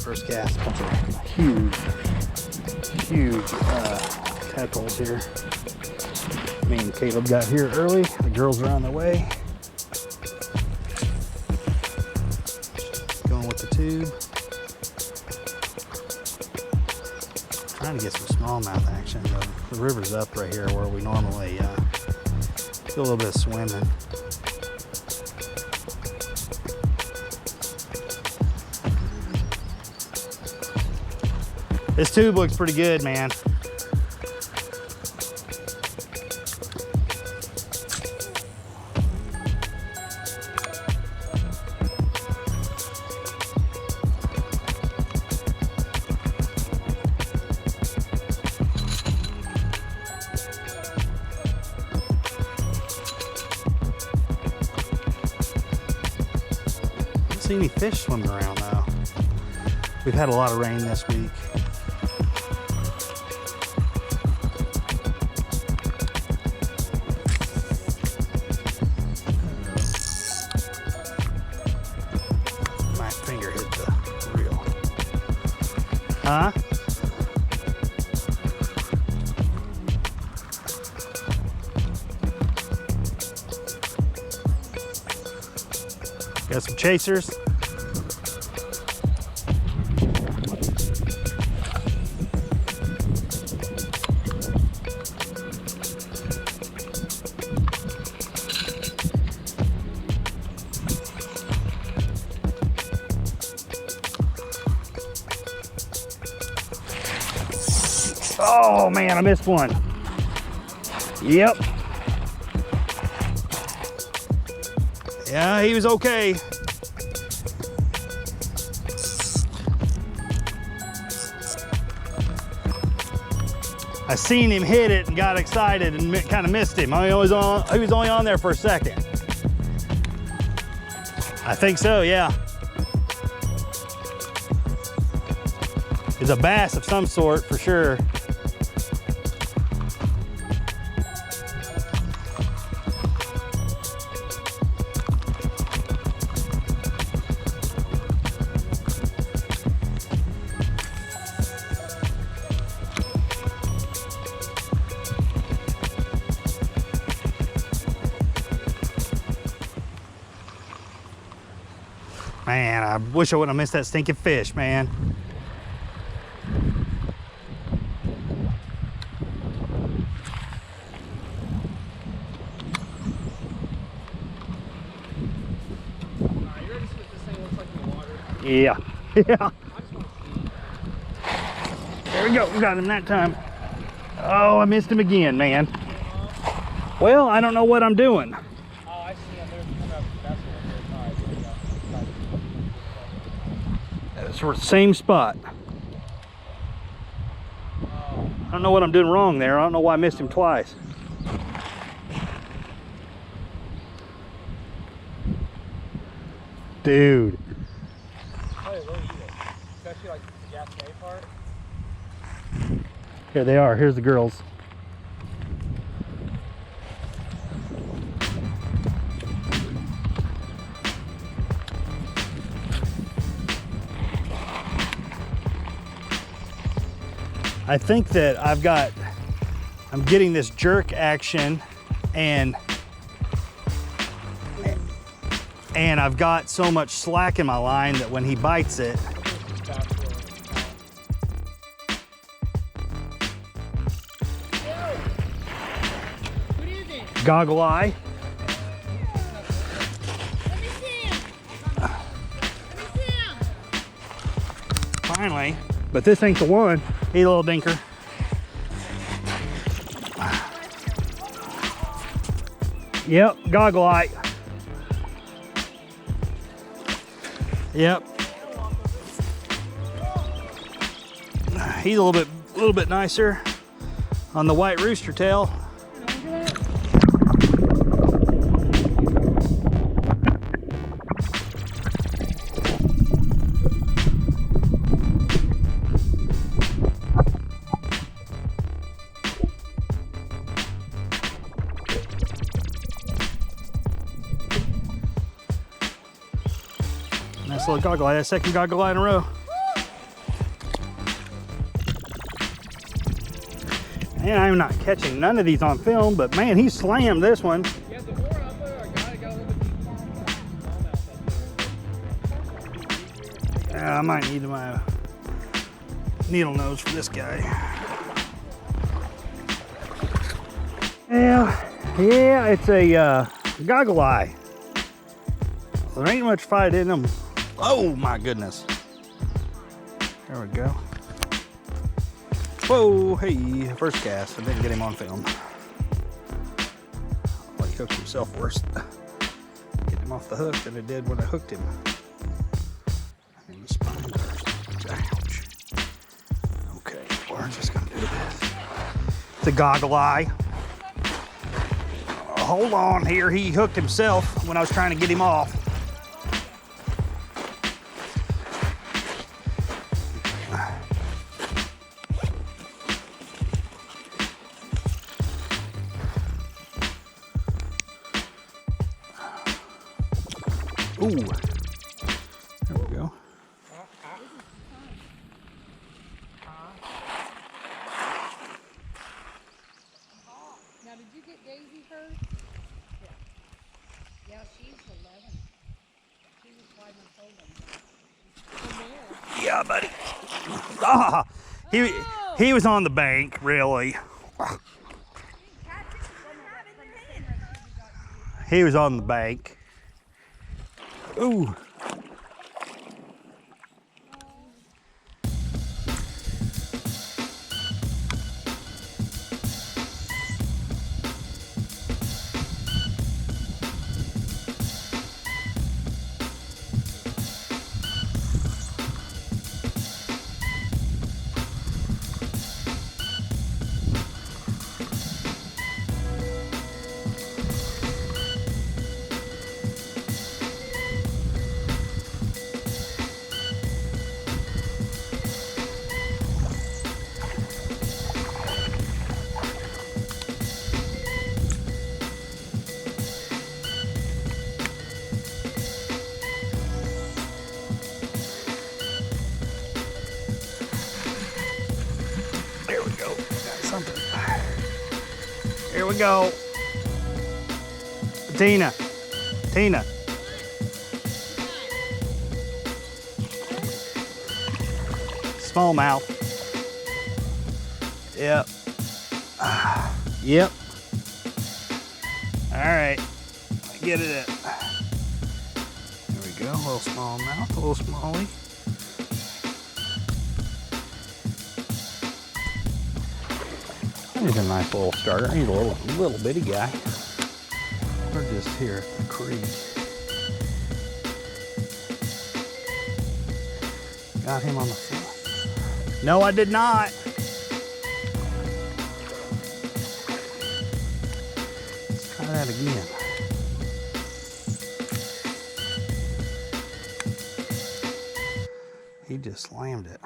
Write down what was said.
first cast. A bunch of huge tadpoles here. Me and Caleb got here early. The girls are on their way. Going with the tube. Trying to get some smallmouth action. The river's up right here where we normally do a little bit of swimming. This tube looks pretty good, man. Don't see any fish swimming around though. We've had a lot of rain this week. Huh? Got some chasers. Oh man, I missed one. Yep. Yeah, he was okay. I seen him hit it and got excited and kind of missed him. He was only on there for a second. I think so, yeah. It's a bass of some sort for sure. Man, I wish I wouldn't have missed that stinking fish, man. You ready to see what this thing looks like in the water? Yeah. Yeah. I just want to see. There we go. We got him that time. Oh, I missed him again, man. Well, I don't know what I'm doing. Oh, I see him. They're coming up the vessel with their tide. It's the same spot. I don't know what I'm doing wrong there. I don't know why I missed him twice. Dude. Probably will eat it. Especially like the Gasquet part. Here they are. Here's the girls. I think that I'm getting this jerk action and I've got so much slack in my line that when he bites it, Goggle eye. Let me see him. Let me see him. Finally, but this ain't the one. Hey, little dinker. Yep, goggle eye. Yep. He's a little bit nicer on the white rooster tail. Nice little goggle eye, that second goggle eye in a row. Man, I'm not catching none of these on film, but man, he slammed this one. Yeah, the more up there, I got a little bit deep smallmouth up there. I might need my needle nose for this guy. Yeah, it's a goggle eye. There ain't much fight in them. Oh my goodness. There we go. Whoa, hey, first cast. I didn't get him on film. Well, he hooked himself worse. Get him off the hook than it did when I hooked him. In the spine first. Ouch. Okay, we're just gonna do this. It's a goggle eye. Hold on here. He hooked himself when I was trying to get him off. Ooh, there we go. Now, did you get Daisy first? Yeah, she's 11. She was 5 months old. Yeah, buddy. Ah, he was on the bank, really. He was on the bank. Ooh. There we go. Got something. Here we go. Tina. Smallmouth. Yep. Yep. All right. Get it. There we go. A little smallmouth, a little smallie. He's a nice little starter. He's a little bitty guy. We're just here at the creek. Got him on the floor. No, I did not. Let's try that again. He just slammed it.